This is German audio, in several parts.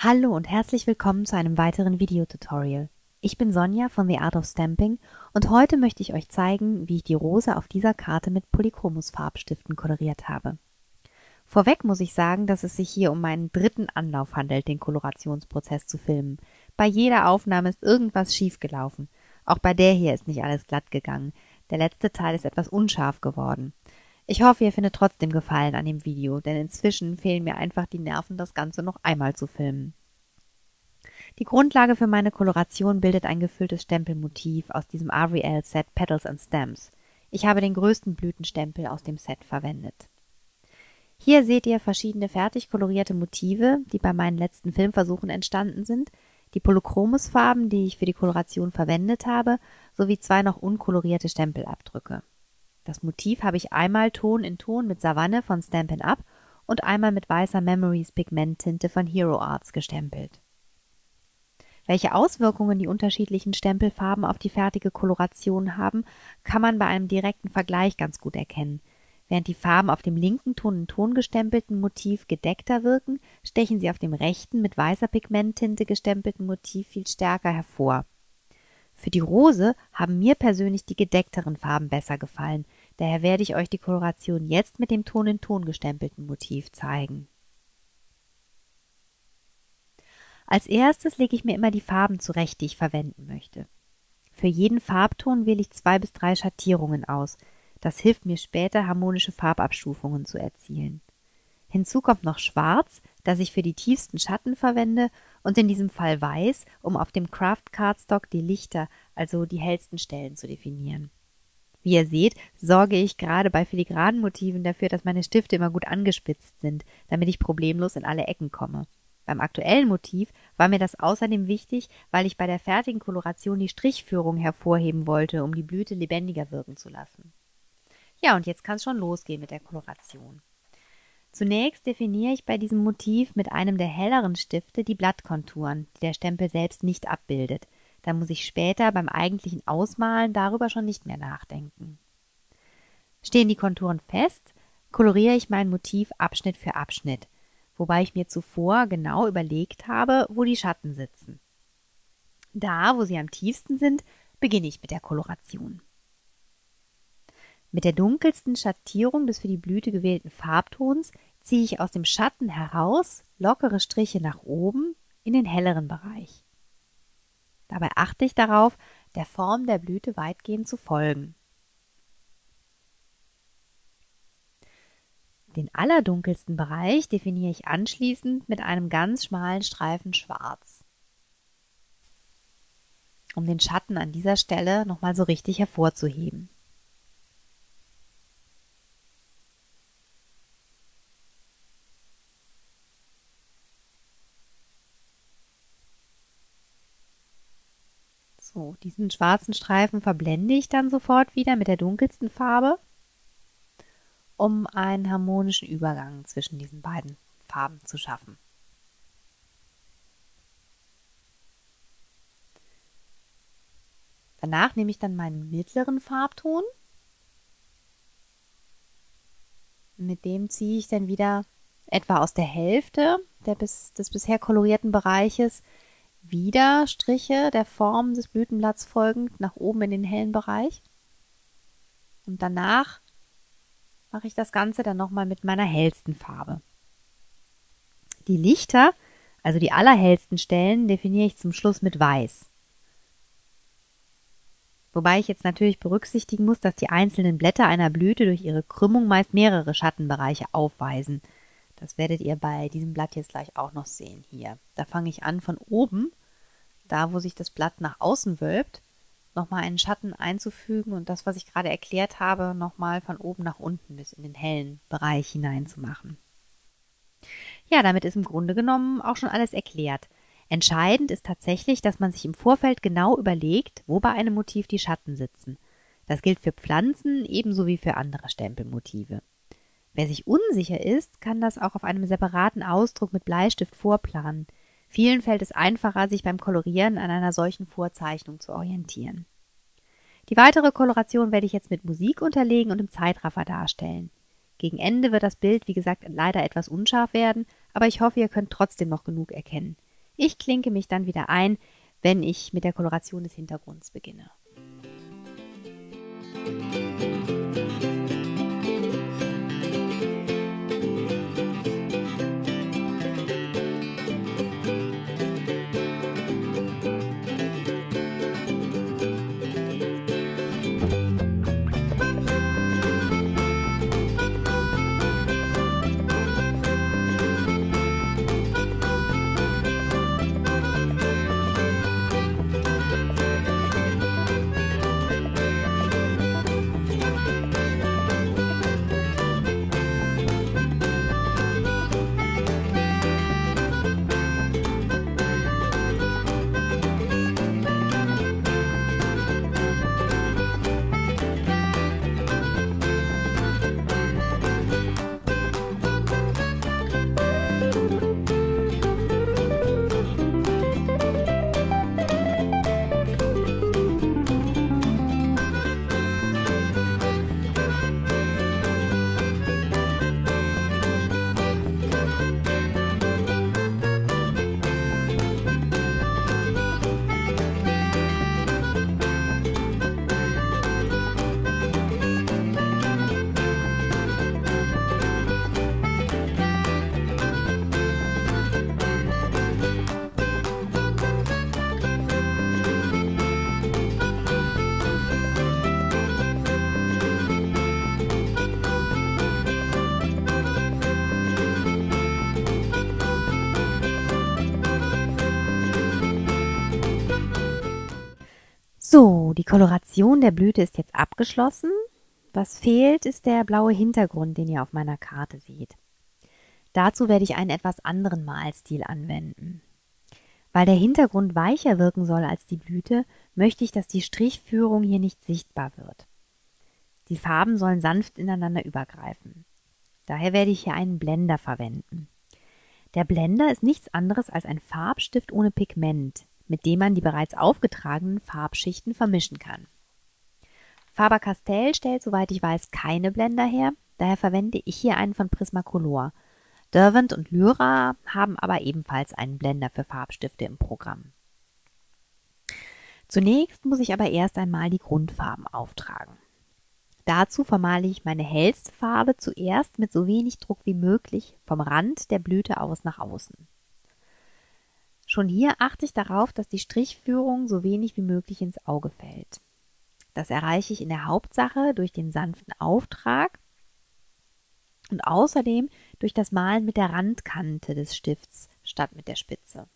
Hallo und herzlich willkommen zu einem weiteren Videotutorial. Ich bin Sonja von The Art of Stamping und heute möchte ich euch zeigen, wie ich die Rose auf dieser Karte mit Polychromos Farbstiften koloriert habe. Vorweg muss ich sagen, dass es sich hier um meinen dritten Anlauf handelt, den Kolorationsprozess zu filmen. Bei jeder Aufnahme ist irgendwas schiefgelaufen. Auch bei der hier ist nicht alles glatt gegangen. Der letzte Teil ist etwas unscharf geworden. Ich hoffe, ihr findet trotzdem Gefallen an dem Video, denn inzwischen fehlen mir einfach die Nerven, das Ganze noch einmal zu filmen. Die Grundlage für meine Koloration bildet ein gefülltes Stempelmotiv aus diesem RVL-Set Petals and Stems. Ich habe den größten Blütenstempel aus dem Set verwendet. Hier seht ihr verschiedene fertig kolorierte Motive, die bei meinen letzten Filmversuchen entstanden sind, die Polychromos-Farben, die ich für die Koloration verwendet habe, sowie zwei noch unkolorierte Stempelabdrücke. Das Motiv habe ich einmal Ton in Ton mit Savanne von Stampin' Up und einmal mit weißer Memories Pigmenttinte von Hero Arts gestempelt. Welche Auswirkungen die unterschiedlichen Stempelfarben auf die fertige Koloration haben, kann man bei einem direkten Vergleich ganz gut erkennen. Während die Farben auf dem linken Ton in Ton gestempelten Motiv gedeckter wirken, stechen sie auf dem rechten mit weißer Pigmenttinte gestempelten Motiv viel stärker hervor. Für die Rose haben mir persönlich die gedeckteren Farben besser gefallen, daher werde ich euch die Koloration jetzt mit dem Ton in Ton gestempelten Motiv zeigen. Als erstes lege ich mir immer die Farben zurecht, die ich verwenden möchte. Für jeden Farbton wähle ich 2 bis 3 Schattierungen aus. Das hilft mir später, harmonische Farbabstufungen zu erzielen. Hinzu kommt noch Schwarz, das ich für die tiefsten Schatten verwende, und in diesem Fall Weiß, um auf dem Craft Cardstock die Lichter, also die hellsten Stellen zu definieren. Wie ihr seht, sorge ich gerade bei filigranen Motiven dafür, dass meine Stifte immer gut angespitzt sind, damit ich problemlos in alle Ecken komme. Beim aktuellen Motiv war mir das außerdem wichtig, weil ich bei der fertigen Koloration die Strichführung hervorheben wollte, um die Blüte lebendiger wirken zu lassen. Ja, und jetzt kann es schon losgehen mit der Koloration. Zunächst definiere ich bei diesem Motiv mit einem der helleren Stifte die Blattkonturen, die der Stempel selbst nicht abbildet. Da muss ich später beim eigentlichen Ausmalen darüber schon nicht mehr nachdenken. Stehen die Konturen fest, koloriere ich mein Motiv Abschnitt für Abschnitt, wobei ich mir zuvor genau überlegt habe, wo die Schatten sitzen. Da, wo sie am tiefsten sind, beginne ich mit der Koloration. Mit der dunkelsten Schattierung des für die Blüte gewählten Farbtons ziehe ich aus dem Schatten heraus lockere Striche nach oben in den helleren Bereich. Dabei achte ich darauf, der Form der Blüte weitgehend zu folgen. Den allerdunkelsten Bereich definiere ich anschließend mit einem ganz schmalen Streifen Schwarz, um den Schatten an dieser Stelle nochmal so richtig hervorzuheben. So, diesen schwarzen Streifen verblende ich dann sofort wieder mit der dunkelsten Farbe, um einen harmonischen Übergang zwischen diesen beiden Farben zu schaffen. Danach nehme ich dann meinen mittleren Farbton. Mit dem ziehe ich dann wieder etwa aus der Hälfte des bisher kolorierten Bereiches wieder Striche der Form des Blütenblatts folgend nach oben in den hellen Bereich. Und danach mache ich das Ganze dann nochmal mit meiner hellsten Farbe. Die Lichter, also die allerhellsten Stellen, definiere ich zum Schluss mit Weiß. Wobei ich jetzt natürlich berücksichtigen muss, dass die einzelnen Blätter einer Blüte durch ihre Krümmung meist mehrere Schattenbereiche aufweisen. Das werdet ihr bei diesem Blatt jetzt gleich auch noch sehen. Hier, da fange ich an von oben, da wo sich das Blatt nach außen wölbt, nochmal einen Schatten einzufügen und das, was ich gerade erklärt habe, nochmal von oben nach unten bis in den hellen Bereich hinein zu machen. Ja, damit ist im Grunde genommen auch schon alles erklärt. Entscheidend ist tatsächlich, dass man sich im Vorfeld genau überlegt, wo bei einem Motiv die Schatten sitzen. Das gilt für Pflanzen ebenso wie für andere Stempelmotive. Wer sich unsicher ist, kann das auch auf einem separaten Ausdruck mit Bleistift vorplanen. Vielen fällt es einfacher, sich beim Kolorieren an einer solchen Vorzeichnung zu orientieren. Die weitere Koloration werde ich jetzt mit Musik unterlegen und im Zeitraffer darstellen. Gegen Ende wird das Bild, wie gesagt, leider etwas unscharf werden, aber ich hoffe, ihr könnt trotzdem noch genug erkennen. Ich klinke mich dann wieder ein, wenn ich mit der Koloration des Hintergrunds beginne. So, die Koloration der Blüte ist jetzt abgeschlossen. Was fehlt, ist der blaue Hintergrund, den ihr auf meiner Karte seht. Dazu werde ich einen etwas anderen Malstil anwenden. Weil der Hintergrund weicher wirken soll als die Blüte, möchte ich, dass die Strichführung hier nicht sichtbar wird. Die Farben sollen sanft ineinander übergreifen. Daher werde ich hier einen Blender verwenden. Der Blender ist nichts anderes als ein Farbstift ohne Pigment, mit dem man die bereits aufgetragenen Farbschichten vermischen kann. Faber-Castell stellt, soweit ich weiß, keine Blender her, daher verwende ich hier einen von Prismacolor. Derwent und Lyra haben aber ebenfalls einen Blender für Farbstifte im Programm. Zunächst muss ich aber erst einmal die Grundfarben auftragen. Dazu vermale ich meine hellste Farbe zuerst mit so wenig Druck wie möglich vom Rand der Blüte aus nach außen. Schon hier achte ich darauf, dass die Strichführung so wenig wie möglich ins Auge fällt. Das erreiche ich in der Hauptsache durch den sanften Auftrag und außerdem durch das Malen mit der Randkante des Stifts statt mit der Spitze.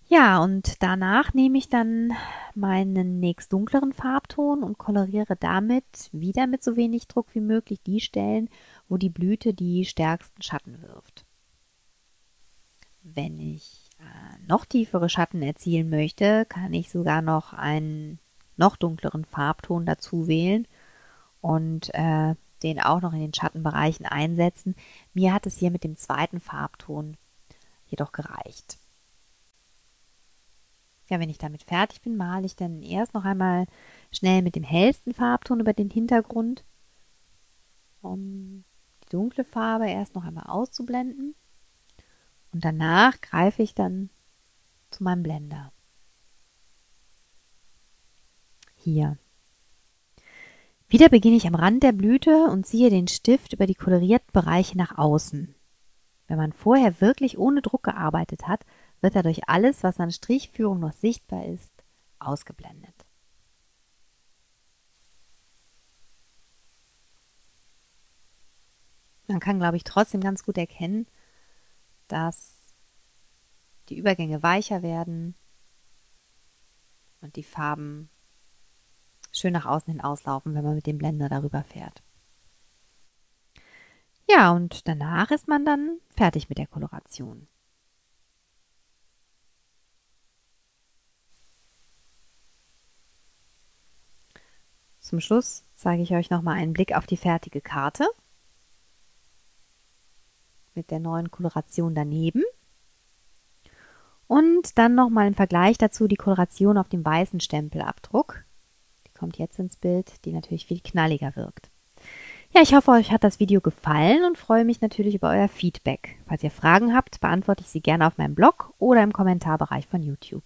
Ja, und danach nehme ich dann meinen nächst dunkleren Farbton und koloriere damit wieder mit so wenig Druck wie möglich die Stellen, wo die Blüte die stärksten Schatten wirft. Wenn ich noch tiefere Schatten erzielen möchte, kann ich sogar noch einen noch dunkleren Farbton dazu wählen und den auch noch in den Schattenbereichen einsetzen. Mir hat es hier mit dem zweiten Farbton jedoch gereicht. Ja, wenn ich damit fertig bin, male ich dann erst noch einmal schnell mit dem hellsten Farbton über den Hintergrund, um die dunkle Farbe erst noch einmal auszublenden. Und danach greife ich dann zu meinem Blender. Hier. Wieder beginne ich am Rand der Blüte und ziehe den Stift über die kolorierten Bereiche nach außen. Wenn man vorher wirklich ohne Druck gearbeitet hat, wird dadurch alles, was an Strichführung noch sichtbar ist, ausgeblendet. Man kann, glaube ich, trotzdem ganz gut erkennen, dass die Übergänge weicher werden und die Farben schön nach außen hin auslaufen, wenn man mit dem Blender darüber fährt. Ja, und danach ist man dann fertig mit der Koloration. Zum Schluss zeige ich euch nochmal einen Blick auf die fertige Karte mit der neuen Koloration daneben. Und dann nochmal im Vergleich dazu die Koloration auf dem weißen Stempelabdruck. Die kommt jetzt ins Bild, die natürlich viel knalliger wirkt. Ja, ich hoffe, euch hat das Video gefallen und freue mich natürlich über euer Feedback. Falls ihr Fragen habt, beantworte ich sie gerne auf meinem Blog oder im Kommentarbereich von YouTube.